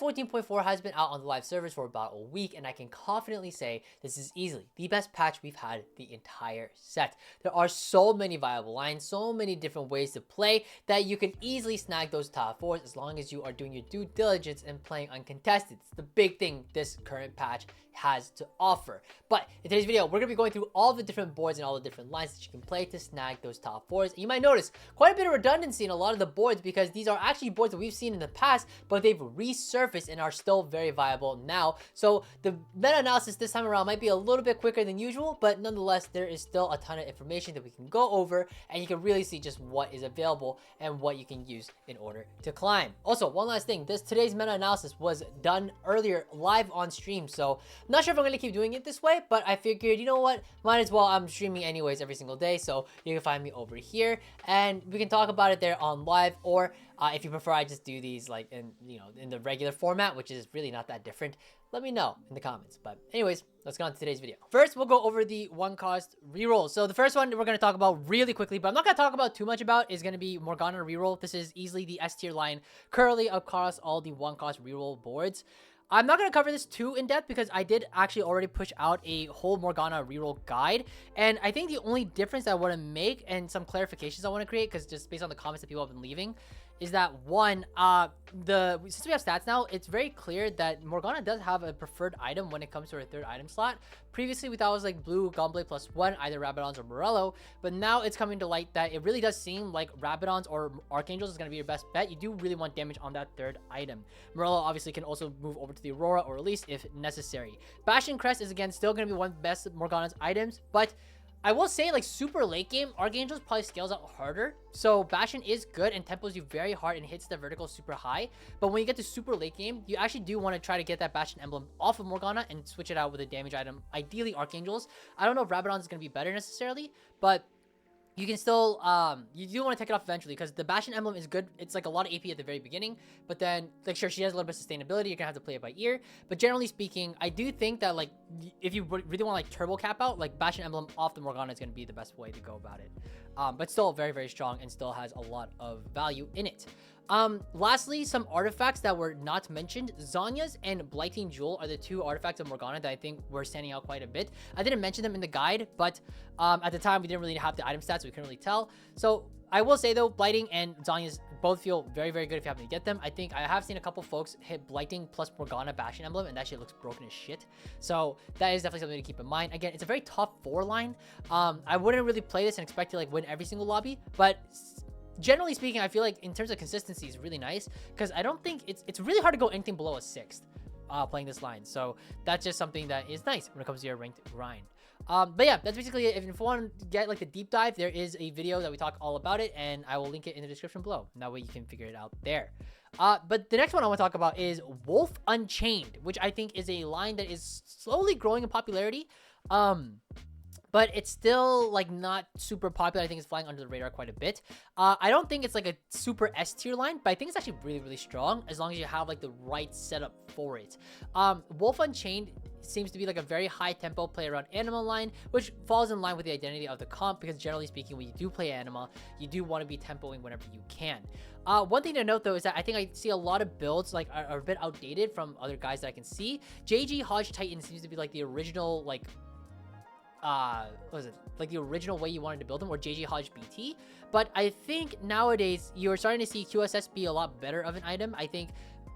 14.4 has been out on the live servers for about a week, and I can confidently say this is easily the best patch we've had the entire set. There are so many viable lines, so many different ways to play that you can easily snag those top 4s as long as you are doing your due diligence and playing uncontested. It's the big thing this current patch has to offer. But in today's video, we're going to be going through all the different boards and all the different lines that you can play to snag those top 4s. And you might notice quite a bit of redundancy in a lot of the boards because these are actually boards that we've seen in the past, but they've resurfaced and are still very viable now. So the meta-analysis this time around might be a little bit quicker than usual, but nonetheless, there is still a ton of information that we can go over, and you can really see just what is available and what you can use in order to climb. Also, one last thing, today's meta-analysis was done earlier live on stream, so I'm not sure if I'm going to keep doing it this way, but I figured, you know what, might as well. I'm streaming anyways every single day, so you can find me over here, and we can talk about it there on live, or if you prefer, I just do these like in the regular format, which is really not that different. Let me know in the comments. But anyways, let's go on to today's video. First, we'll go over the one cost reroll. So the first one we're going to talk about really quickly, but I'm not going to talk about too much about, is going to be Morgana reroll. This is easily the S tier line currently across all the one cost reroll boards. I'm not going to cover this too in depth because I did actually already push out a whole Morgana reroll guide. And I think the only difference I want to make and some clarifications I want to create, because just based on the comments that people have been leaving, is that one, since we have stats now, it's very clear that Morgana does have a preferred item when it comes to her third item slot. Previously, we thought it was like blue Gunblade +1, either Rabadons or Morello, but now it's coming to light that it really does seem like Rabadons or Archangels is going to be your best bet. You do really want damage on that third item. Morello obviously can also move over to the Aurora or Elise if necessary. Bastion Crest is again still going to be one of the best Morgana's items, but I will say, like, super late game, Archangels probably scales out harder. So Bastion is good and tempos you very hard and hits the vertical super high. But when you get to super late game, you actually do want to try to get that Bastion emblem off of Morgana and switch it out with a damage item. Ideally, Archangels. I don't know if Rabadon is going to be better necessarily, but you can still, you do want to take it off eventually because the Bastion emblem is good. It's like a lot of AP at the very beginning, but then, like, sure, she has a little bit of sustainability. You're going to have to play it by ear. But generally speaking, I do think that, like, if you really want to, like, turbo cap out, like, Bastion emblem off the Morgana is going to be the best way to go about it. But still very, very strong and still has a lot of value in it. Lastly, some artifacts that were not mentioned. Zanya's and Blighting Jewel are the two artifacts of Morgana that I think were standing out quite a bit. I didn't mention them in the guide, but at the time we didn't really have the item stats, so we couldn't really tell. So I will say though, Blighting and Zanya's both feel very, very good if you happen to get them. I think I have seen a couple folks hit Blighting plus Morgana Bastion emblem, and that shit looks broken as shit. So that is definitely something to keep in mind. Again, it's a very tough 4 line. I wouldn't really play this and expect to like win every single lobby, but generally speaking, I feel like in terms of consistency is really nice because I don't think it's really hard to go anything below a 6th playing this line. So that's just something that is nice when it comes to your ranked grind. But yeah, that's basically it. If you want to get like the deep dive, there is a video that we talk all about it, and I will link it in the description below. That way you can figure it out there. But the next one I want to talk about is Wolf Unchained, which I think is a line that is slowly growing in popularity. But it's still like not super popular. I think it's flying under the radar quite a bit. I don't think it's like a super S tier line, but I think it's actually really, really strong as long as you have like the right setup for it. Wolf Unchained seems to be like a very high tempo play around Anima line, which falls in line with the identity of the comp because generally speaking, when you do play Anima, you do want to be tempoing whenever you can. One thing to note though is that I think I see a lot of builds like are a bit outdated from other guys that I can see. JG Hodge Titan seems to be like the original like what was it, like the original way you wanted to build them, or JG Hodge BT. But I think nowadays you're starting to see QSS be a lot better of an item. I think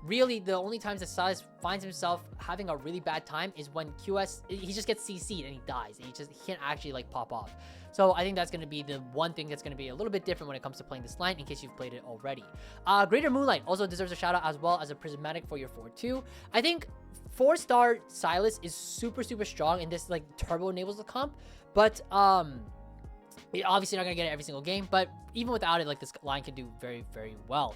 really the only times that Silas finds himself having a really bad time is when he just gets CC'd and he dies and he can't actually like pop off. So I think that's going to be the one thing that's going to be a little bit different when it comes to playing this line, in case you've played it already. Greater Moonlight also deserves a shout out as well as a prismatic for your 4-2. I think 4-star Silas is super, super strong, and this like turbo enables the comp, but you're obviously not gonna get it every single game, but even without it, like this line can do very, very well.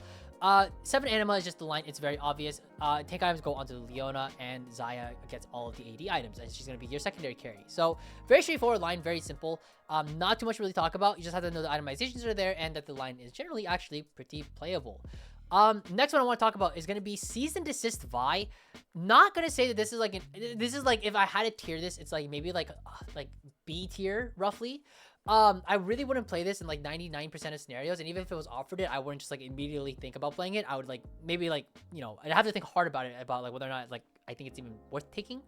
7 Anima is just the line, it's very obvious. Tank items go onto Leona, and Xayah gets all of the AD items, and she's going to be your secondary carry. So very straightforward line, very simple. Not too much to really talk about. You just have to know the itemizations are there and that the line is generally actually pretty playable. Next one I want to talk about is going to be Cease and Desist Vi. Not going to say that this is like if I had to tier this, it's like maybe like B tier roughly. I really wouldn't play this in like 99% of scenarios, and even if it was offered it, I wouldn't just like immediately think about playing it. I would like maybe like, you know, I'd have to think hard about it, about like whether or not like I think it's even worth taking.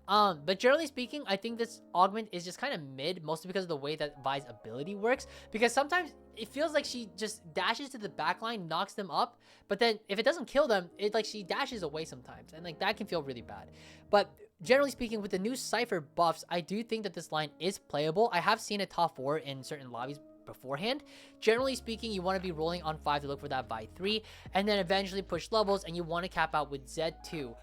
But generally speaking, I think this augment is just kind of mid, mostly because of the way that Vi's ability works. Because sometimes it feels like she just dashes to the backline, knocks them up, but then if it doesn't kill them, it like she dashes away sometimes, and like that can feel really bad. But generally speaking, with the new Cypher buffs, I do think that this line is playable. I have seen it top 4 in certain lobbies beforehand. Generally speaking, you want to be rolling on 5 to look for that Vi 3, and then eventually push levels, and you want to cap out with Zed 2.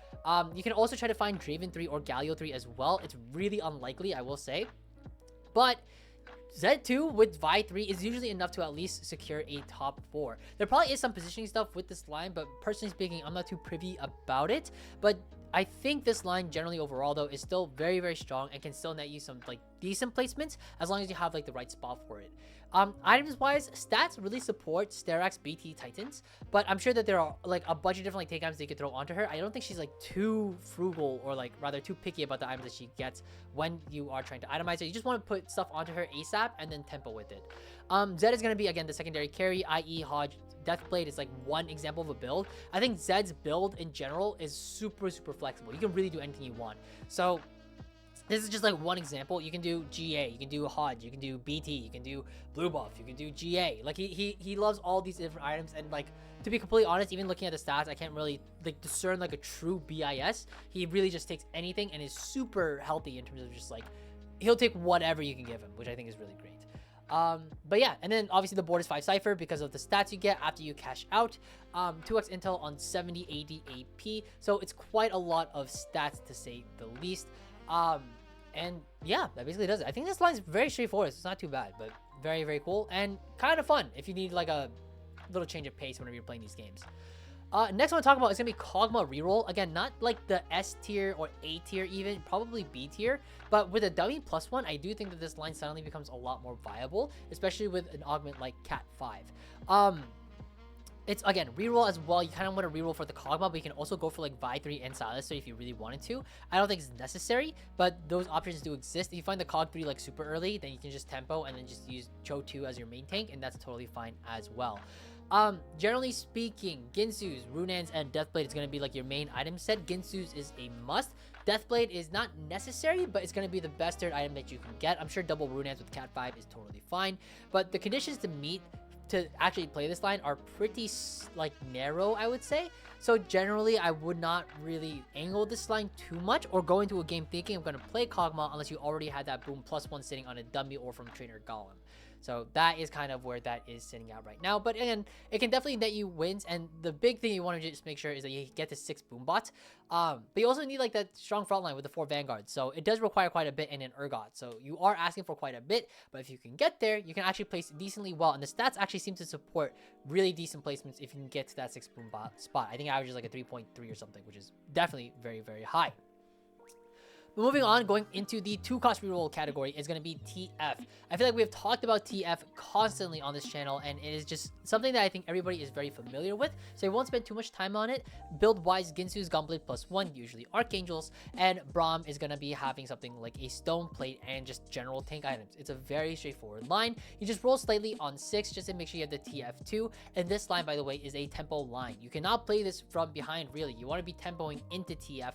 You can also try to find Draven 3 or Galio 3 as well. It's really unlikely, I will say, but Zed 2 with Vi 3 is usually enough to at least secure a top 4. There probably is some positioning stuff with this line, but personally speaking, I'm not too privy about it. But I think this line generally overall though is still very, very strong and can still net you some like decent placements as long as you have like the right spot for it. Items wise, stats really support Sterak's BT Titans, but I'm sure that there are like a bunch of different like take items they could throw onto her. I don't think she's like too frugal or like rather too picky about the items that she gets when you are trying to itemize her. You just want to put stuff onto her ASAP and then tempo with it. Zed is going to be again the secondary carry, i.e. Hodge. Deathblade is like one example of a build. I think Zed's build in general is super, super flexible. You can really do anything you want. So this is just like one example. You can do GA, you can do Hodge, you can do BT, you can do blue buff, you can do GA. Like he loves all these different items, and like to be completely honest, even looking at the stats, I can't really like discern like a true BIS. He really just takes anything and is super healthy in terms of just like he'll take whatever you can give him, which I think is really great. But yeah, and then obviously the board is 5 Cypher because of the stats you get after you cash out. 2x intel on 70 AD AP, so it's quite a lot of stats to say the least. And yeah, that basically does it. I think this line is very straightforward. It's not too bad, but very, very cool and kind of fun if you need like a little change of pace whenever you're playing these games. Next one to talk about is going to be kog'maw reroll. Again, not like the S tier or A tier even, probably B tier. But with a dummy +1, I do think that this line suddenly becomes a lot more viable, especially with an augment like Cat 5. It's, again, reroll as well. You kind of want to reroll for the kog'maw, but you can also go for like Vi 3 and Silastar if you really wanted to. I don't think it's necessary, but those options do exist. If you find the Kog 3 like super early, then you can just tempo and then just use Cho 2 as your main tank, and that's totally fine as well. Generally speaking, Ginsu's, Runans, and Deathblade is going to be like your main item set. Ginsu's is a must. Deathblade is not necessary, but it's going to be the best third item that you can get. I'm sure double Runans with Cat 5 is totally fine, but the conditions to meet to actually play this line are pretty like narrow, I would say. So generally, I would not really angle this line too much or go into a game thinking I'm going to play kog'maw unless you already had that boom +1 sitting on a dummy or from Trainer Golem. So that is kind of where that is sitting out right now. But again, it can definitely net you wins. And the big thing you want to just make sure is that you get the 6 boom bots. But you also need like that strong front line with the 4 vanguards. So it does require quite a bit in an Urgot. So you are asking for quite a bit. But if you can get there, you can actually place decently well. And the stats actually seem to support really decent placements if you can get to that 6 boom bot spot. I think it averages like a 3.3 or something, which is definitely very, very high. But moving on, going into the 2-cost reroll category is going to be TF. I feel like we have talked about TF constantly on this channel, and it is just something that I think everybody is very familiar with, so I won't spend too much time on it. Build-wise, Ginsu's Gunblade +1, usually Archangels, and Braum is going to be having something like a Stone Plate and just general tank items. It's a very straightforward line. You just roll slightly on 6 just to make sure you have the TF2, and this line, by the way, is a tempo line. You cannot play this from behind, really. You want to be tempoing into TF,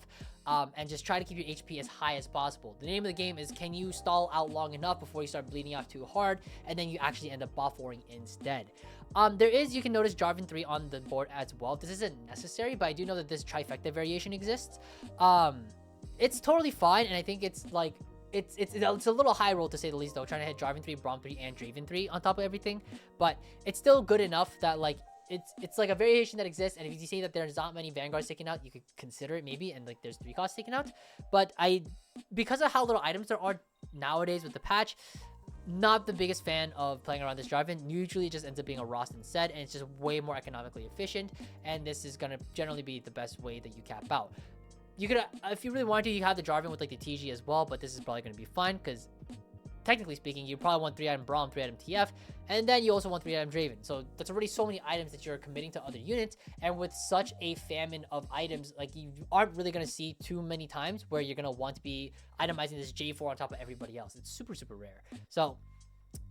and just try to keep your HP as high as possible. The name of the game is, can you stall out long enough before you start bleeding out too hard, and then you actually end up buff waring instead. There is, you can notice Jarvan 3 on the board as well. This isn't necessary, but I do know that this trifecta variation exists. It's totally fine, and I think it's like, it's a little high roll to say the least though, trying to hit Jarvan 3, Braum 3, and Draven 3 on top of everything, but it's still good enough that like, it's like a variation that exists, and if you say that there's not many vanguards taken out, you could consider it maybe, and like there's 3 costs taken out. But because of how little items there are nowadays with the patch, not the biggest fan of playing around this Jarvan. Usually it just ends up being a Rost instead, and it's just way more economically efficient, and this is gonna generally be the best way that you cap out. You could, if you really want to, you have the Jarvan with like the TG as well, but this is probably gonna be fine because technically speaking, you probably want 3-item Braum, 3-item TF, and then you also want 3-item Draven. So that's already so many items that you're committing to other units, and with such a famine of items, like you aren't really going to see too many times where you're going to want to be itemizing this J4 on top of everybody else. It's super, super rare. So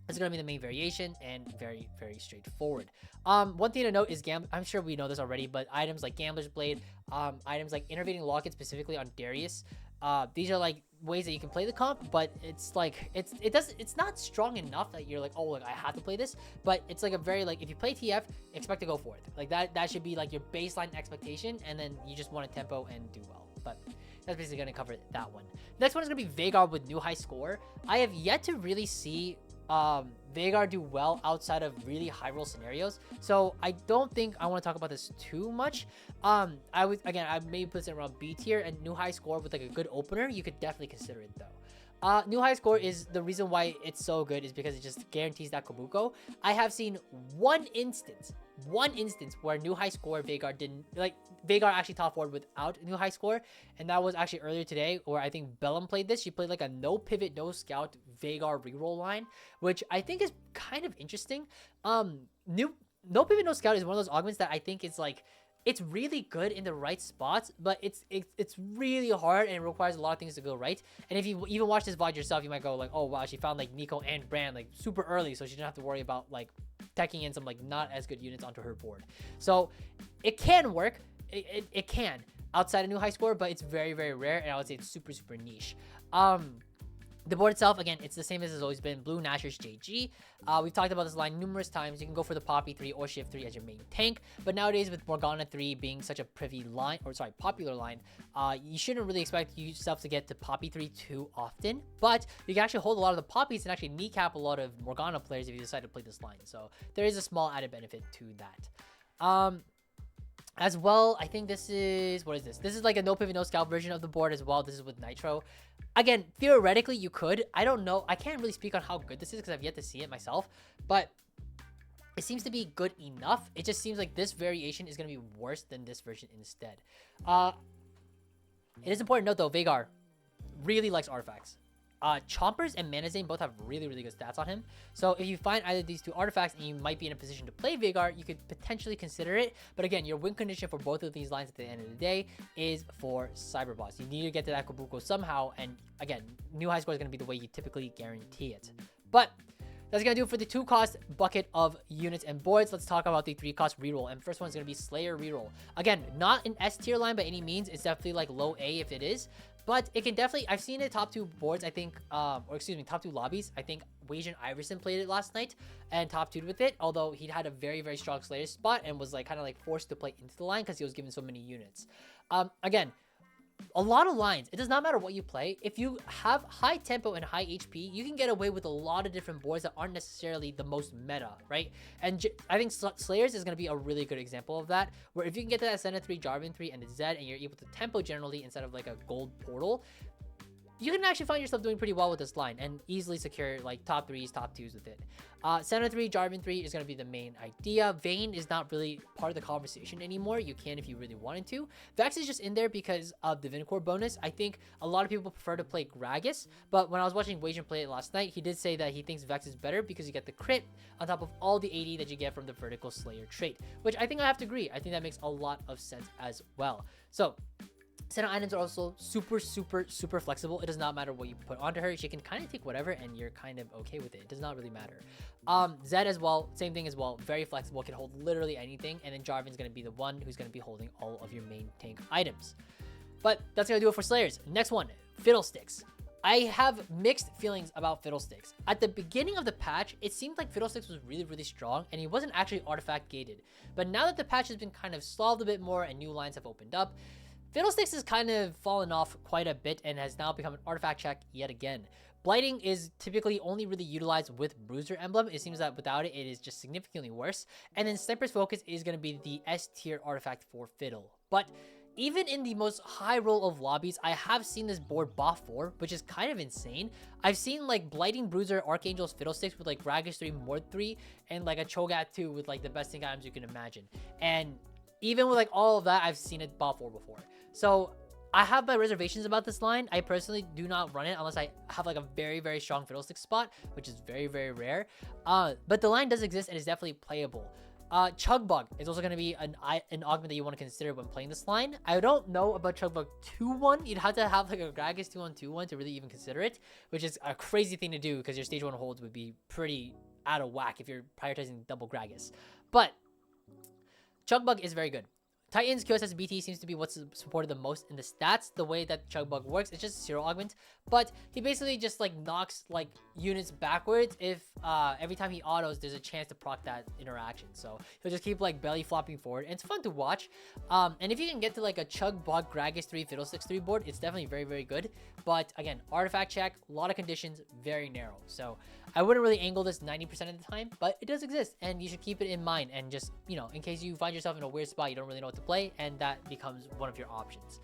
It's gonna be the main variation and very, very straightforward. One thing to note is I'm sure we know this already, but items like Gambler's Blade, items like Innervating Locket specifically on Darius, these are like ways that you can play the comp, but it's like it's not strong enough that you're like, oh, like I have to play this. But it's like a very like, if you play TF, expect to go for it. Like that should be like your baseline expectation, and then you just want to tempo and do well. But that's basically gonna cover that one. Next one is gonna be Veigar with new high score. I have yet to really see Veigar do well outside of really high roll scenarios, so I don't think I want to talk about this too much. I maybe put this in around B tier, and new high score with like a good opener, you could definitely consider it though. New high score is the reason why it's so good is because it just guarantees that Kabuko. I have seen one instance where new high score Veigar actually top forward without new high score, and that was actually earlier today where I think Bellum played this. She played like a no pivot, no scout Veigar reroll line, which I think is kind of interesting. No pivot, no scout is one of those augments that I think is like, it's really good in the right spots, but it's really hard and it requires a lot of things to go right. And if you even watch this VOD yourself, you might go like, oh wow, she found like Nico and Brand like super early, so she didn't have to worry about like teching in some like not as good units onto her board. So it can work, it can outside a new high score, but it's very, very rare, and I would say it's super, super niche. The board itself, again, it's the same as it's always been. Blue Nashor's JG. We've talked about this line numerous times. You can go for the Poppy 3 or Shift 3 as your main tank. But nowadays, with Morgana 3 being such a popular line, you shouldn't really expect yourself to get to Poppy 3 too often. But you can actually hold a lot of the Poppies and actually kneecap a lot of Morgana players if you decide to play this line. So there is a small added benefit to that. As well, I think this is, what is this? This is like a no pivot, no scout version of the board as well. This is with Nitro. Again, theoretically, you could. I don't know. I can't really speak on how good this is because I've yet to see it myself. But it seems to be good enough. It just seems like this variation is going to be worse than this version instead. It is important to note, though, Veigar really likes artifacts. Chompers and Manazane both have really, really good stats on him. So if you find either of these two artifacts and you might be in a position to play Veigar, you could potentially consider it. But again, your win condition for both of these lines at the end of the day is for Cyberboss. You need to get to that Kabuko somehow. And again, new high score is going to be the way you typically guarantee it. But that's going to do it for the 2-cost bucket of units and boards. Let's talk about the 3-cost reroll. And first one is going to be Slayer reroll. Again, not an S tier line by any means. It's definitely like low A if it is. But it can definitely, I've seen it top 2 boards, I think, top 2 lobbies. I think Wajan Iverson played it last night and top 2'd with it. Although he had a very, very strong Slayer spot and was like kind of like forced to play into the line because he was given so many units. Again, a lot of lines, it does not matter what you play. If you have high tempo and high HP, you can get away with a lot of different boards that aren't necessarily the most meta, right? And I think Slayers is going to be a really good example of that, where if you can get to that Senna 3, Jarvan 3, and the Zed, and you're able to tempo generally instead of like a gold portal, you can actually find yourself doing pretty well with this line and easily secure like top 3s, top 2s with it. Senna 3, Jarvan 3 is going to be the main idea. Vayne is not really part of the conversation anymore. You can if you really wanted to. Vex is just in there because of the Vincore bonus. I think a lot of people prefer to play Gragas, but when I was watching Wajan play it last night, he did say that he thinks Vex is better because you get the crit on top of all the AD that you get from the Vertical Slayer trait, which I think I have to agree. I think that makes a lot of sense as well. So Senna items are also super, super, super flexible. It does not matter what you put onto her. She can kind of take whatever and you're kind of okay with it. It does not really matter. Zed as well, same thing as well. Very flexible, can hold literally anything. And then Jarvan's going to be the one who's going to be holding all of your main tank items. But that's going to do it for Slayers. Next one, Fiddlesticks. I have mixed feelings about Fiddlesticks. At the beginning of the patch, it seemed like Fiddlesticks was really, really strong and he wasn't actually artifact gated. But now that the patch has been kind of solved a bit more and new lines have opened up, Fiddlesticks has kind of fallen off quite a bit and has now become an artifact check yet again. Blighting is typically only really utilized with Bruiser emblem. It seems that without it, it is just significantly worse. And then Sniper's Focus is going to be the S tier artifact for Fiddle. But even in the most high roll of lobbies, I have seen this board buff for, which is kind of insane. I've seen like Blighting Bruiser Archangel's Fiddlesticks with like Gragas 3, Mord 3, and like a Cho'Gath 2 with like the best thing items you can imagine. And even with like all of that, I've seen it buff for before. So I have my reservations about this line. I personally do not run it unless I have like a very, very strong Fiddlestick spot, which is very, very rare. But the line does exist and is definitely playable. Chugbug is also going to be an augment that you want to consider when playing this line. I don't know about Chugbug 2-1. You'd have to have like a Gragas 2-1 to really even consider it, which is a crazy thing to do because your stage 1 holds would be pretty out of whack if you're prioritizing double Gragas. But Chugbug is very good. Titan's QSS BT seems to be what's supported the most in the stats. The way that Chugbug works, it's just 0 augment, but he basically just like knocks like units backwards if every time he autos, there's a chance to proc that interaction. So he'll just keep like belly flopping forward, and it's fun to watch. And if you can get to like a Chugbug Gragas 3 Fiddlesticks 3 board, it's definitely very, very good. But again, artifact check, a lot of conditions, very narrow. So I wouldn't really angle this 90% of the time, but it does exist, and you should keep it in mind. And just, you know, in case you find yourself in a weird spot, you don't really know what to play, and that becomes one of your options.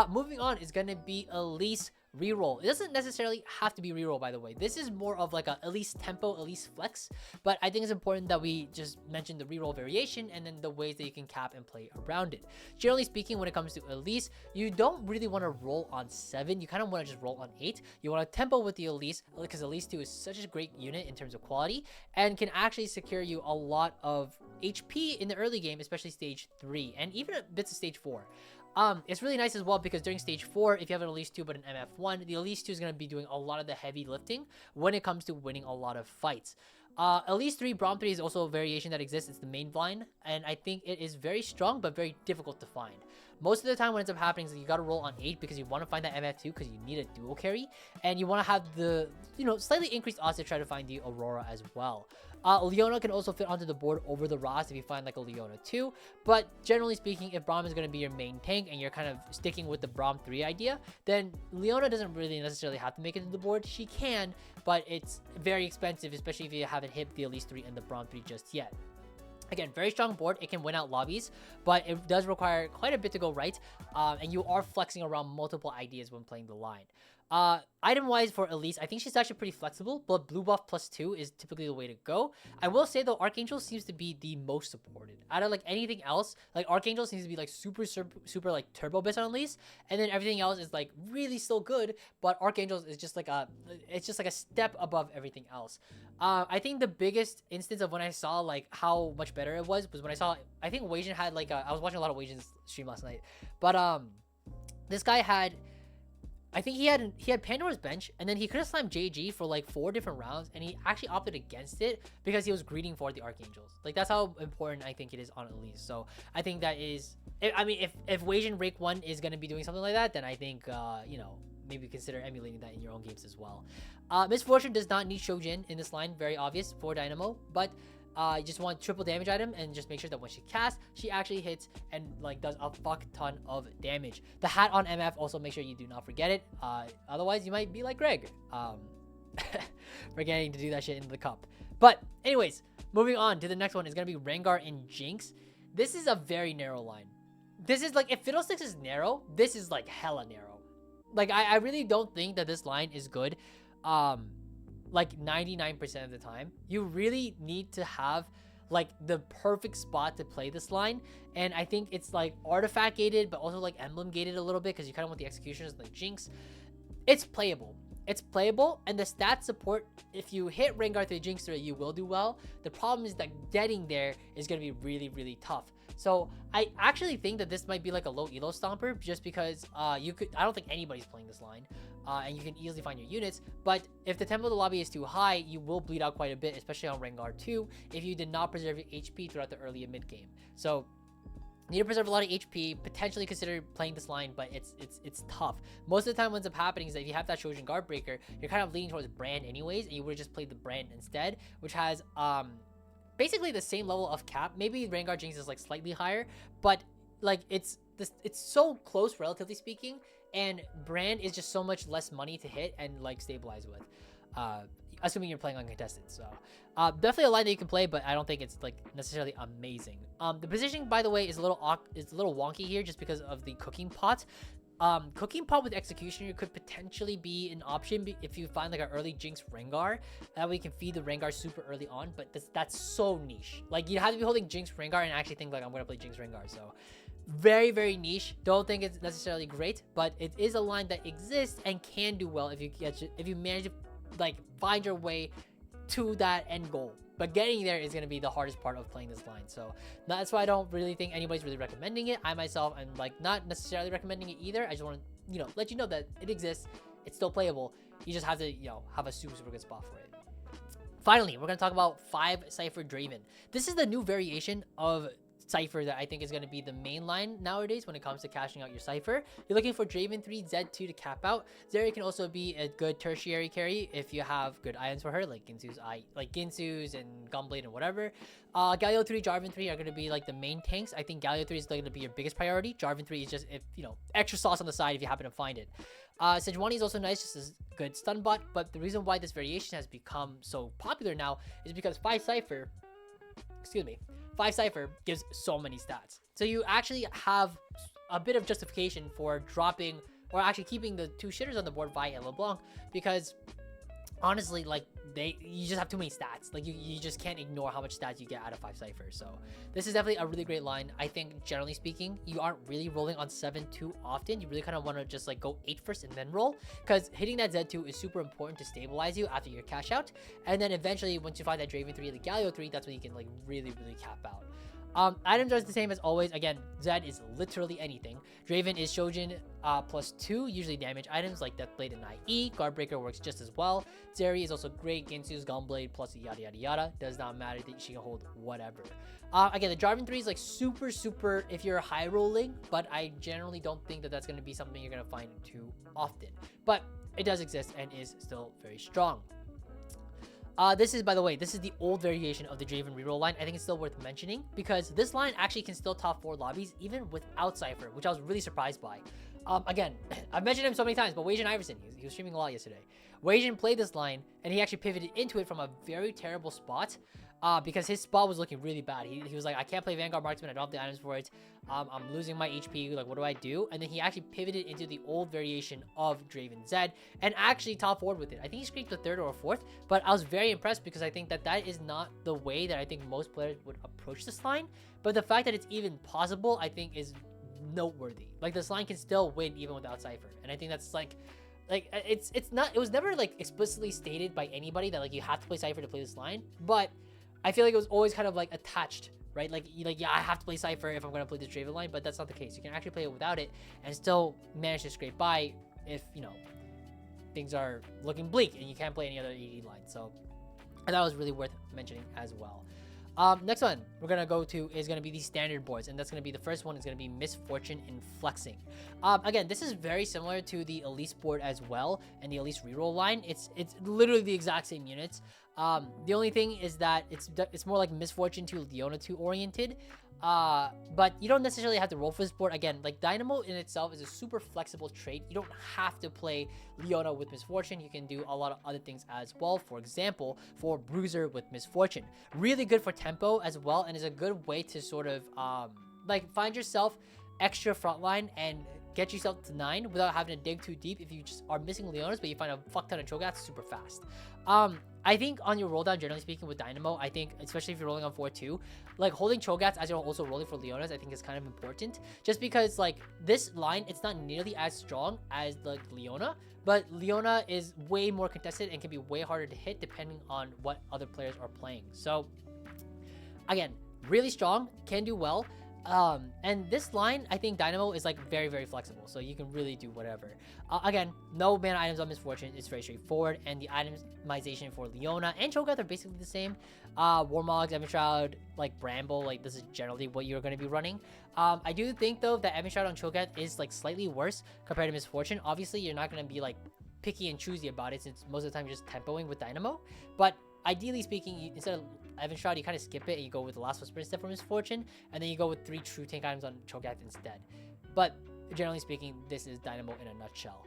Moving on is going to be Elise reroll. It doesn't necessarily have to be reroll, by the way. This is more of like a Elise tempo, Elise flex, but I think it's important that we just mention the reroll variation and then the ways that you can cap and play around it. Generally speaking, when it comes to Elise, you don't really want to roll on 7. You kind of want to just roll on 8. You want to tempo with the Elise because Elise 2 is such a great unit in terms of quality and can actually secure you a lot of HP in the early game, especially stage 3 and even bits of stage 4. It's really nice as well because during stage 4, if you have an Elise 2 but an MF1, the Elise 2 is going to be doing a lot of the heavy lifting when it comes to winning a lot of fights. Elise 3, Braum 3 is also a variation that exists. It's the main line, and I think it is very strong but very difficult to find. Most of the time what ends up happening is you got to roll on 8 because you want to find that MF2 because you need a dual carry, and you want to have the, you know, slightly increased odds to try to find the Aurora as well. Leona can also fit onto the board over the Ross if you find like a Leona 2, but generally speaking, if Braum is going to be your main tank and you're kind of sticking with the Braum 3 idea, then Leona doesn't really necessarily have to make it to the board. She can, but it's very expensive, especially if you haven't hit the Elise 3 and the Braum 3 just yet. Again, very strong board. It can win out lobbies, but it does require quite a bit to go right, and you are flexing around multiple ideas when playing the line. Item-wise for Elise, I think she's actually pretty flexible, but blue buff +2 is typically the way to go. I will say, though, Archangel seems to be the most supported. Out of, like, anything else, like, Archangel seems to be, like, super, like, turbo bits on Elise, and then everything else is, like, really still good, but Archangel is just, like, it's just, like, a step above everything else. I think the biggest instance of when I saw, like, how much better it was when I saw, I think Wajan had, like, I was watching a lot of Wajan's stream last night, but, this guy had, I think he had Pandora's Bench, and then he could have slammed JG for like 4 different rounds, and he actually opted against it because he was greeting for the Archangels. Like, that's how important I think it is on Elise. So I think that is, I mean, if Wajan Rake 1 is going to be doing something like that, then I think, you know, maybe consider emulating that in your own games as well. Misfortune does not need Shojin in this line, very obvious for Dynamo, but you just want triple damage item and just make sure that when she casts, she actually hits and like does a fuck ton of damage. The hat on MF, also make sure you do not forget it. Otherwise you might be like Greg, forgetting to do that shit into the cup. But anyways, moving on to the next one is gonna be Rengar and Jinx. This is a very narrow line. This is like, if Fiddlesticks is narrow, this is like hella narrow. Like I really don't think that this line is good. Like 99% of the time. You really need to have like the perfect spot to play this line, and I think it's like artifact gated but also like emblem gated a little bit because you kind of want the executioners like Jinx. It's playable, and the stats support. If you hit Rengar through Jinx through it, you will do well. The problem is that getting there is going to be really, really tough. So I actually think that this might be like a low elo stomper, just because I don't think anybody's playing this line, and you can easily find your units. But if the tempo of the lobby is too high, you will bleed out quite a bit, especially on Rengar 2, if you did not preserve your HP throughout the early and mid game. So you need to preserve a lot of HP, potentially consider playing this line, but it's tough. Most of the time what ends up happening is that if you have that Shojin Guard Breaker, you're kind of leaning towards Brand anyways, and you would have just played the Brand instead, which has basically the same level of cap. Maybe Rengar Jinx is like slightly higher, but like it's so close relatively speaking, and Brand is just so much less money to hit and like stabilize with, assuming you're playing uncontested. So definitely a line that you can play, but I don't think it's like necessarily amazing. The positioning, by the way, is a little wonky here just because of the cooking pot. Cooking pot with Executioner could potentially be an option if you find like an early Jinx Rengar. That way you can feed the Rengar super early on, but that's so niche. Like, you have to be holding Jinx Rengar and actually think like, I'm gonna play Jinx Rengar. So very, very niche. Don't think it's necessarily great, but it is a line that exists and can do well if you manage to like find your way to that end goal. But getting there is going to be the hardest part of playing this line. So that's why I don't really think anybody's really recommending it. I myself am like not necessarily recommending it either. I just want to, let you know that it exists. It's still playable. You just have to, have a super good spot for it. Finally, we're going to talk about 5 Cypher Draven. This is the new variation of Cypher that I think is going to be the main line nowadays when it comes to cashing out your Cypher. You're looking for Draven 3, Zed 2 to cap out. Zeri can also be a good tertiary carry if you have good items for her, like Ginsu's and Gunblade and whatever. Galio 3, Jarvan 3 are going to be like the main tanks. I think Galio 3 is going to be your biggest priority. Jarvan 3 is just, extra sauce on the side if you happen to find it. Sejuani is also nice, just as good stun bot, but the reason why this variation has become so popular now is because 5 Cypher gives so many stats. So you actually have a bit of justification for dropping or actually keeping the 2 shitters on the board, Vi and LeBlanc, because honestly, like, you just have too many stats. Like, you just can't ignore how much stats you get out of 5 Cypher. So this is definitely a really great line. I think generally speaking, you aren't really rolling on 7 too often. You really kind of want to just like go 8 first and then roll, because hitting that Z2 is super important to stabilize you after your cash out. And then eventually, once you find that Draven 3 or the Galio 3, that's when you can like really cap out. Items are the same as always. Again, Zed is literally anything. Draven is Shojin +2, usually damage items like Deathblade and IE. Guardbreaker works just as well. Zeri is also great. Ginsu's Gunblade plus yada yada yada. Does not matter, that she can hold whatever. Again, the Jarvan 3 is like super if you're high rolling, but I generally don't think that that's going to be something you're going to find too often. But it does exist and is still very strong. This is, by the way, this is the old variation of the Draven reroll line. I think it's still worth mentioning because this line actually can still top 4 lobbies even without Cypher, which I was really surprised by. Again, I've mentioned him so many times, but Wajan Iverson, he was streaming a lot yesterday. Wajan played this line, and he actually pivoted into it from a very terrible spot because his spot was looking really bad. He was like, I can't play Vanguard Marksman, I don't have the items for it. I'm losing my HP, like, what do I do? And then he actually pivoted into the old variation of Draven Zed and actually top 4'd with it. I think he scraped the 3rd or 4th, but I was very impressed because I think that is not the way that I think most players would approach this line. But the fact that it's even possible, I think, is noteworthy. Like, this line can still win even without Cypher, and I think that's like it was never like explicitly stated by anybody that like you have to play Cypher to play this line, but I feel like it was always kind of like attached, right? Like yeah, I have to play Cypher if I'm going to play this Draven line, but that's not the case. You can actually play it without it and still manage to scrape by if things are looking bleak and you can't play any other AD line. So I thought it was really worth mentioning as well. Next one we're gonna go to is gonna be the standard boards, and that's gonna be the first one is gonna be Misfortune in Flexing. Again, this is very similar to the Elise board as well, and the Elise reroll line. It's literally the exact same units. The only thing is that it's more like Misfortune to Leona 2 oriented. But you don't necessarily have to roll for this board. Again, like Dynamo in itself is a super flexible trait. You don't have to play Leona with Misfortune. You can do a lot of other things as well. For example, for Bruiser with Misfortune, really good for tempo as well, and is a good way to sort of like find yourself extra frontline and get yourself to 9 without having to dig too deep. If you just are missing Leonas but you find a fuck ton of Cho'Gaths super fast. I think on your roll down, generally speaking, with Dynamo, I think, especially if you're rolling on 4-2, like holding Cho'Gaths as you're also rolling for Leonas, I think is kind of important. Just because, like, this line, it's not nearly as strong as, like, Leona, but Leona is way more contested and can be way harder to hit depending on what other players are playing. So, again, really strong, can do well. And this line, I think Dynamo is like very, very flexible, so you can really do whatever. Again, no mana items on Misfortune, it's very straightforward, and the itemization for Leona and Cho'Gath are basically the same. Warmogs, Evan Shroud, like Bramble, like this is generally what you're going to be running. I do think though that Evan Shroud on Cho'Gath is like slightly worse compared to Misfortune. Obviously, you're not going to be like picky and choosy about it, since most of the time you're just tempoing with Dynamo, but ideally speaking, instead of Evan Shroud, you kind of skip it and you go with the Last Whisper instead for Misfortune, and then you go with 3 true tank items on Cho'Gath instead. But generally speaking, this is Dynamo in a nutshell.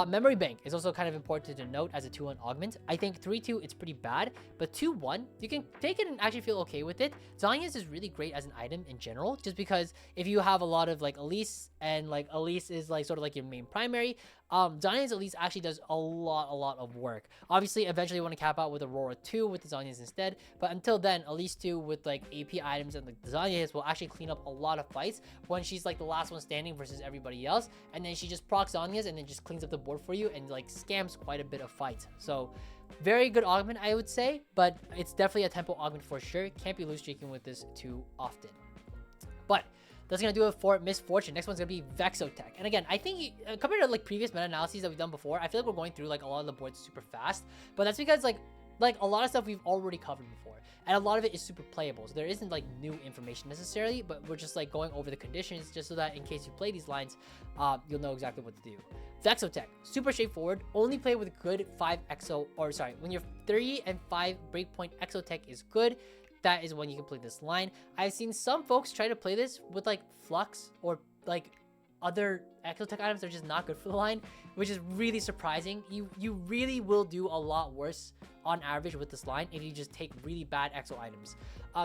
Memory Bank is also kind of important to note as a 2-1 augment. I think 3-2, it's pretty bad, but 2-1, you can take it and actually feel okay with it. Zhonya's is really great as an item in general, just because if you have a lot of like Elise, and like Elise is like sort of like your main primary, Zhonya's Elise actually does a lot of work. Obviously, eventually you want to cap out with Aurora 2 with the Zhonya's instead, but until then, Elise 2 with like AP items and like the Zhonya's will actually clean up a lot of fights when she's like the last one standing versus everybody everybody else, and then she just procs Zhonya's and then just cleans up the board for you and like scams quite a bit of fights. So very good augment, I would say, but it's definitely a tempo augment for sure. Can't be loose streaking with this too often. But that's going to do it for Misfortune. Next one's going to be Vexotech. And again, I think compared to like previous meta-analyses that we've done before, I feel like we're going through like a lot of the boards super fast. But that's because like a lot of stuff we've already covered before. And a lot of it is super playable. So there isn't like new information necessarily, but we're just like going over the conditions just so that in case you play these lines, you'll know exactly what to do. Vexotech, super straightforward. Only play with good 5 exo, or sorry, when your 3 and 5 breakpoint Exotech is good, that is when you can play this line. I've seen some folks try to play this with like Flux or like other Exotech items that are just not good for the line, which is really surprising. You really will do a lot worse on average with this line if you just take really bad Exo items.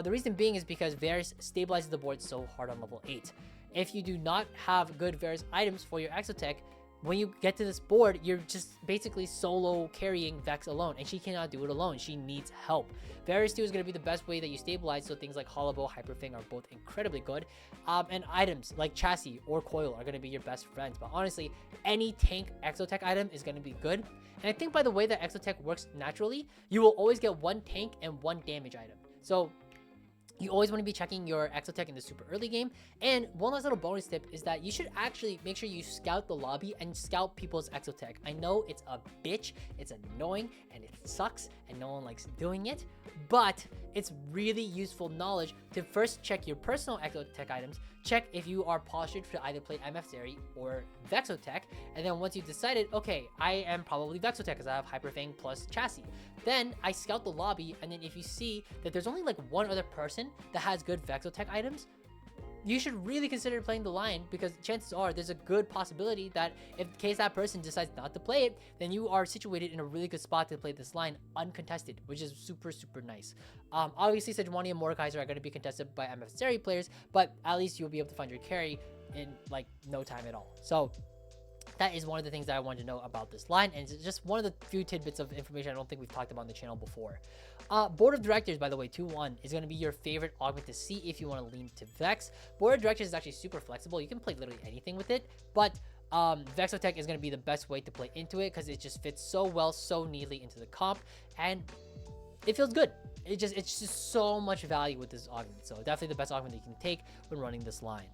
The reason being is because Varus stabilizes the board so hard on level 8. If you do not have good Varus items for your Exotech, when you get to this board, you're just basically solo carrying Vex alone, and she cannot do it alone. She needs help. Varus 2 is going to be the best way that you stabilize, so things like Hollow Bow, Hyperfang are both incredibly good. And items like Chassis or Coil are going to be your best friends. But honestly, any tank Exotech item is going to be good. And I think by the way that Exotech works naturally, you will always get 1 tank and 1 damage item. So you always want to be checking your Exotech in the super early game. And one last little bonus tip is that you should actually make sure you scout the lobby and scout people's Exotech. I know it's a bitch, it's annoying, and it sucks, and no one likes doing it, but it's really useful knowledge to first check your personal Exotech items, check if you are postured to either play MF Zeri or Vexotech, and then once you've decided, okay, I am probably Vexotech because I have Hyperfang plus Chassis, then I scout the lobby, and then if you see that there's only like one other person that has good Vexotech items, you should really consider playing the line, because chances are there's a good possibility that in case that person decides not to play it, then you are situated in a really good spot to play this line uncontested, which is super, super nice. Obviously, Sejuani and Mordekaiser are going to be contested by MF Zeri players, but at least you'll be able to find your carry in like no time at all. So that is one of the things that I wanted to know about this line, and it's just one of the few tidbits of information I don't think we've talked about on the channel before. Board of Directors, by the way, 2-1 is going to be your favorite augment to see if you want to lean to Vex. Board of Directors is actually super flexible. You can play literally anything with it, but Vexotech is going to be the best way to play into it because it just fits so well, so neatly into the comp, and it feels good. It's just so much value with this augment, so definitely the best augment that you can take when running this line.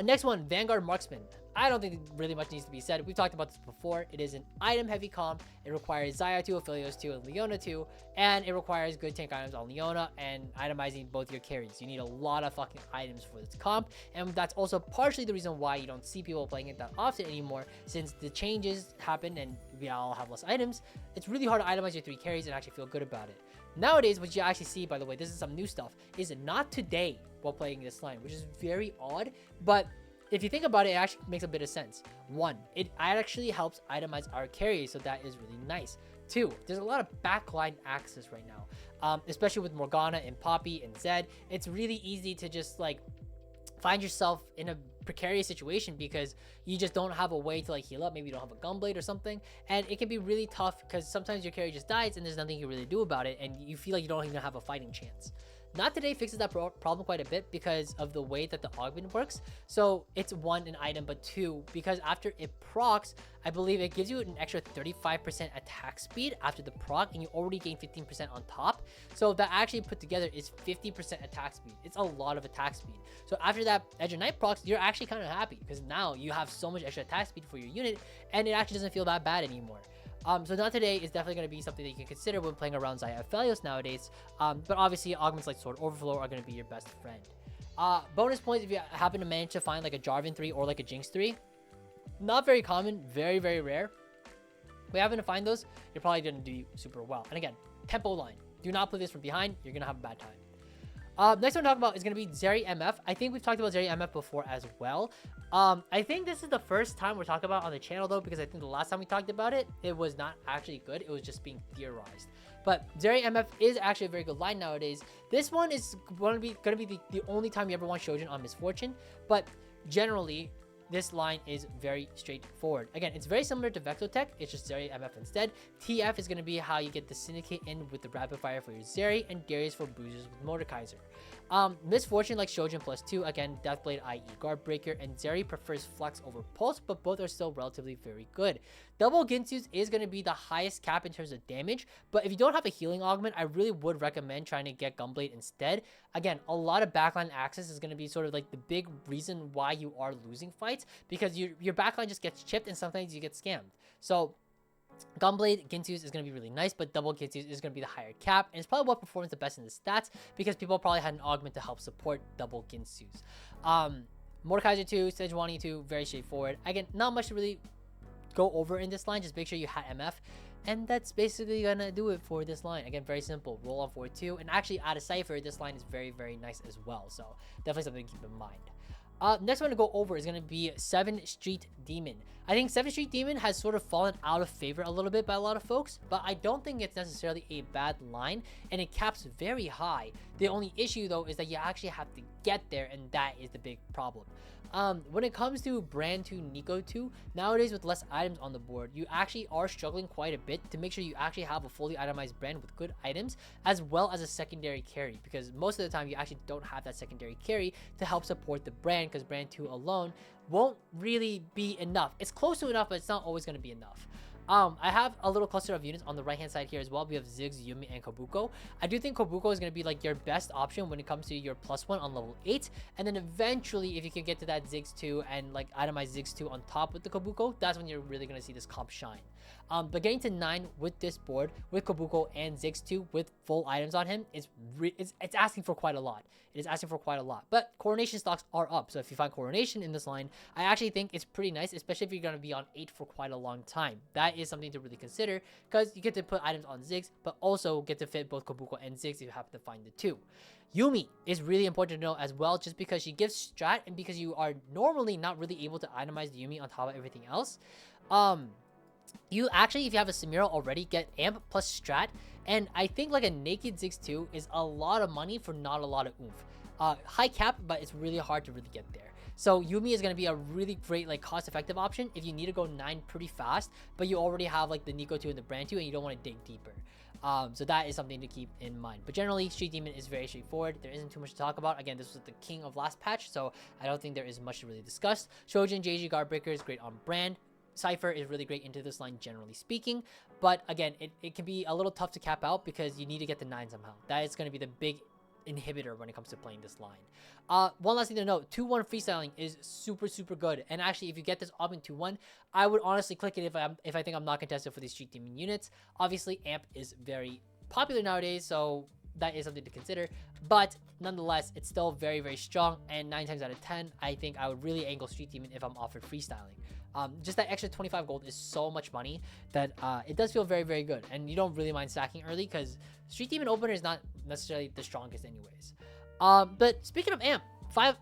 Next one, Vanguard Marksman. I don't think really much needs to be said. We've talked about this before. It is an item heavy comp. It requires Xayah 2, Aphelios 2, and Leona 2, and it requires good tank items on Leona and itemizing both your carries. You need a lot of fucking items for this comp, and that's also partially the reason why you don't see people playing it that often anymore, since the changes happened and we all have less items. It's really hard to itemize your 3 carries and actually feel good about it. Nowadays, what you actually see, by the way, this is some new stuff, is not today while playing this line, which is very odd, but if you think about it, it actually makes a bit of sense. 1, it actually helps itemize our carries, so that is really nice. 2, there's a lot of backline access right now, especially with Morgana and Poppy and Zed. It's really easy to just like find yourself in a precarious situation because you just don't have a way to like heal up. Maybe you don't have a gunblade or something, and it can be really tough because sometimes your carry just dies and there's nothing you really do about it, and you feel like you don't even have a fighting chance. Not Today fixes that problem quite a bit because of the way that the augment works. So it's 1, an item, but 2, because after it procs, I believe it gives you an extra 35% attack speed after the proc, and you already gain 15% on top. So that actually put together is 50% attack speed. It's a lot of attack speed. So after that Edge of Night procs, you're actually kind of happy because now you have so much extra attack speed for your unit, and it actually doesn't feel that bad anymore. So Not Today is definitely going to be something that you can consider when playing around Xayah Aphelios nowadays. But obviously, augments like Sword Overflow are going to be your best friend. Bonus points if you happen to manage to find like a Jarvan 3 or like a Jinx 3. Not very common, very, very rare. If you happen to find those, you're probably going to do super well. And again, tempo line. Do not play this from behind. You're going to have a bad time. Next one to talk about is going to be Zeri MF. I think we've talked about Zeri MF before as well. I think this is the first time we're talking about on the channel though, because I think the last time we talked about it, it was not actually good. It was just being theorized. But Zeri MF is actually a very good line nowadays. This one is going to be the only time you ever want Shojin on Misfortune. But generally, this line is very straightforward. Again, it's very similar to Vexotech. It's just Zeri MF instead. TF is going to be how you get the Syndicate in with the Rapid Fire for your Zeri, and Darius for boosters with Mordekaiser. Misfortune like Shojin +2, again, Deathblade, i.e. Guard Breaker, and Zeri prefers Flex over Pulse, but both are still relatively very good. Double Ginsu's is going to be the highest cap in terms of damage, but if you don't have a healing augment, I really would recommend trying to get Gunblade instead. Again, a lot of backline access is going to be sort of like the big reason why you are losing fights, because your backline just gets chipped and sometimes you get scammed. So Gunblade, Ginsu's is going to be really nice, but double Ginsu's is going to be the higher cap, and it's probably what performs the best in the stats, because people probably had an augment to help support double Ginsu's. Mordekaiser 2, Sejuani 2, very straightforward. Again, not much to really go over in this line, just make sure you had MF, and that's basically going to do it for this line. Again, very simple, roll on 4-2, and actually out of Cypher, this line is very, very nice as well, so definitely something to keep in mind. Next one to go over is going to be 7th Street Demon. I think 7th Street Demon has sort of fallen out of favor a little bit by a lot of folks, but I don't think it's necessarily a bad line, and it caps very high. The only issue though is that you actually have to get there, and that is the big problem. When it comes to Brand 2, Nico 2, nowadays with less items on the board, you actually are struggling quite a bit to make sure you actually have a fully itemized brand with good items, as well as a secondary carry, because most of the time you actually don't have that secondary carry to help support the brand, because Brand 2 alone won't really be enough. It's close to enough, but it's not always going to be enough. I have a little cluster of units on the right hand side here as well. We have Ziggs, Yuumi, and Kobuko. I do think Kobuko is going to be like your best option when it comes to your +1 on level 8, and then eventually if you can get to that Ziggs 2 and like itemize Ziggs 2 on top with the Kobuko, that's when you're really going to see this comp shine. But getting to 9 with this board, with Kobuko and Ziggs 2 with full items on him, it's asking for quite a lot. It is asking for quite a lot. But Coronation stocks are up, so if you find Coronation in this line, I actually think it's pretty nice, especially if you're going to be on 8 for quite a long time. That is something to really consider, because you get to put items on Ziggs, but also get to fit both Kobuko and Ziggs if you happen to find the 2. Yuumi is really important to know as well, just because she gives strat, and because you are normally not really able to itemize the Yuumi on top of everything else. You actually, if you have a Samira already, get amp plus strat, and I think like a naked Ziggs 2 is a lot of money for not a lot of oomph. High cap, but it's really hard to really get there. So Yuumi is going to be a really great like cost-effective option if you need to go 9 pretty fast, but you already have like the Nico 2 and the Brand 2 and you don't want to dig deeper. So that is something to keep in mind. But generally, Street Demon is very straightforward. There isn't too much to talk about. Again, this was the king of last patch, so I don't think there is much to really discuss. Shojin, JG, Guardbreaker is great on Brand. Cypher is really great into this line, generally speaking. But again, it can be a little tough to cap out because you need to get the 9 somehow. That is going to be the big inhibitor when it comes to playing this line. One last thing to note, 2-1 freestyling is super good, and actually if you get this augment 2-1, I would honestly click it if I think I'm not contested for these Street Demon units. Obviously amp is very popular nowadays, so that is something to consider, but nonetheless it's still very strong, and 9 times out of 10 I think I would really angle Street Demon if I'm offered freestyling. Just that extra 25 gold is so much money that it does feel very good, and you don't really mind stacking early because Street Demon opener is not necessarily the strongest anyways. But speaking of amp,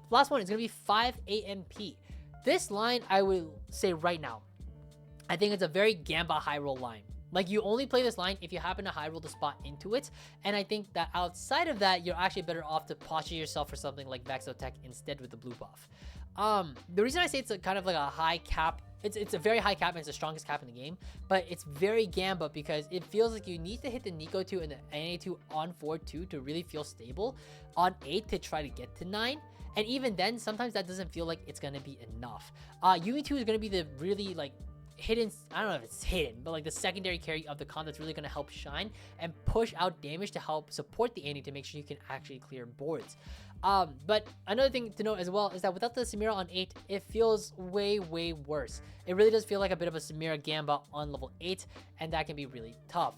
last one is going to be 5 AMP. This line, I will say right now, I think it's a very Gamba high roll line. Like, you only play this line if you happen to high roll the spot into it, and I think that outside of that, you're actually better off to posture yourself for something like Vexotech instead with the blue buff. The reason I say it's kind of like a high cap, it's a very high cap and it's the strongest cap in the game, but it's very Gamba because it feels like you need to hit the Nico 2 and the NA 2 on 4-2 to really feel stable, on 8 to try to get to 9, and even then, sometimes that doesn't feel like it's going to be enough. Yuumi 2 is going to be the really like hidden, I don't know if it's hidden, but like the secondary carry of the comp that's really going to help shine and push out damage to help support the Annie to make sure you can actually clear boards. But another thing to note as well is that without the Samira on 8, it feels way worse. It really does feel like a bit of a Samira Gamba on level 8, and that can be really tough.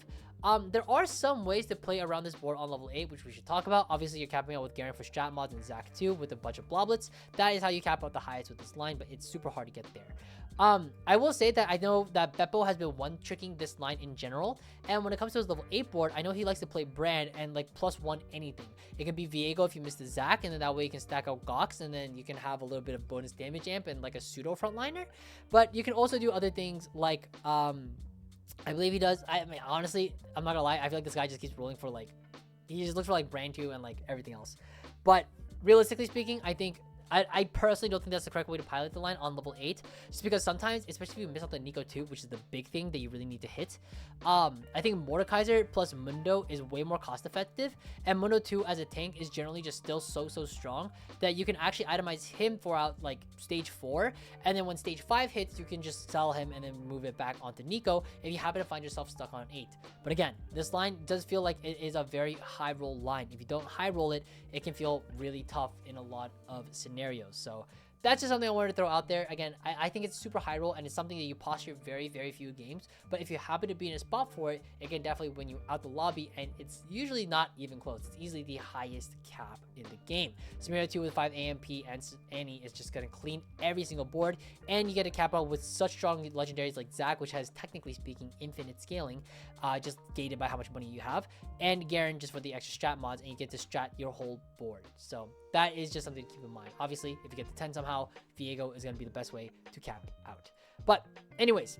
There are some ways to play around this board on level 8, which we should talk about. Obviously, you're capping out with Garen for strat mods and Zac 2 with a bunch of bloblets. That is how you cap out the highest with this line, but it's super hard to get there. I will say that I know that Beppo has been one-tricking this line in general, and when it comes to his level 8 board, I know he likes to play Brand and like +1 anything. It can be Viego if you miss the Zac, and then that way you can stack out Gox, and then you can have a little bit of bonus damage amp and like a pseudo frontliner. But you can also do other things like, I believe he does, I mean, honestly, I'm not gonna lie, I feel like this guy just keeps rolling for like, he just looks for like Brand 2 and like everything else. But realistically speaking, I think I personally don't think that's the correct way to pilot the line on level 8, just because sometimes, especially if you miss out the Nico 2, which is the big thing that you really need to hit, I think Mordekaiser plus Mundo is way more cost effective, and Mundo 2 as a tank is generally just still so strong that you can actually itemize him for out like stage 4, and then when stage 5 hits, you can just sell him and then move it back onto Nico if you happen to find yourself stuck on 8. But again, this line does feel like it is a very high roll line. If you don't high roll it, it can feel really tough in a lot of scenarios. So that's just something I wanted to throw out there. Again, I think it's super high roll, and it's something that you posture very few games, but if you happen to be in a spot for it, it can definitely win you out the lobby, and it's usually not even close. It's easily the highest cap in the game. Samira 2 with 5 AMP and Annie is just going to clean every single board, and you get a cap out with such strong legendaries like Zac, which has, technically speaking, infinite scaling, just gated by how much money you have, and Garen just for the extra strat mods, and you get to strat your whole board. So that is just something to keep in mind. Obviously, if you get to 10 somehow, Veigar is going to be the best way to cap out. But anyways,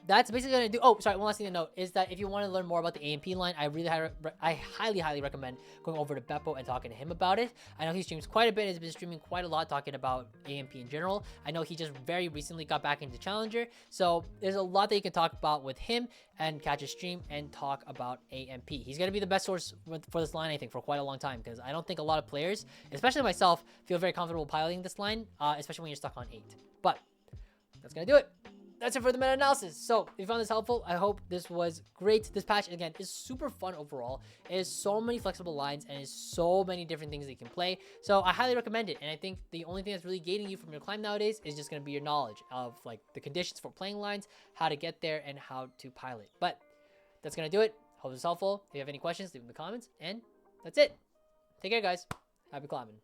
that's basically going to do. Oh, sorry, one last thing to note is that if you want to learn more about the AMP line, I highly recommend going over to Beppo and talking to him about it. I know he streams quite a bit, has been streaming quite a lot talking about AMP in general. I know he just very recently got back into Challenger, so there's a lot that you can talk about with him and catch a stream and talk about AMP. He's going to be the best source for this line, I think, for quite a long time, because I don't think a lot of players, especially myself, feel very comfortable piloting this line, especially when you're stuck on 8. But that's going to do it. That's it for the meta analysis. So if you found this helpful, I hope this was great. This patch, again, is super fun overall. It has so many flexible lines and is so many different things that you can play. So I highly recommend it. And I think the only thing that's really gating you from your climb nowadays is just going to be your knowledge of like the conditions for playing lines, how to get there, and how to pilot. But that's going to do it. Hope this is helpful. If you have any questions, leave them in the comments. And that's it. Take care, guys. Happy climbing.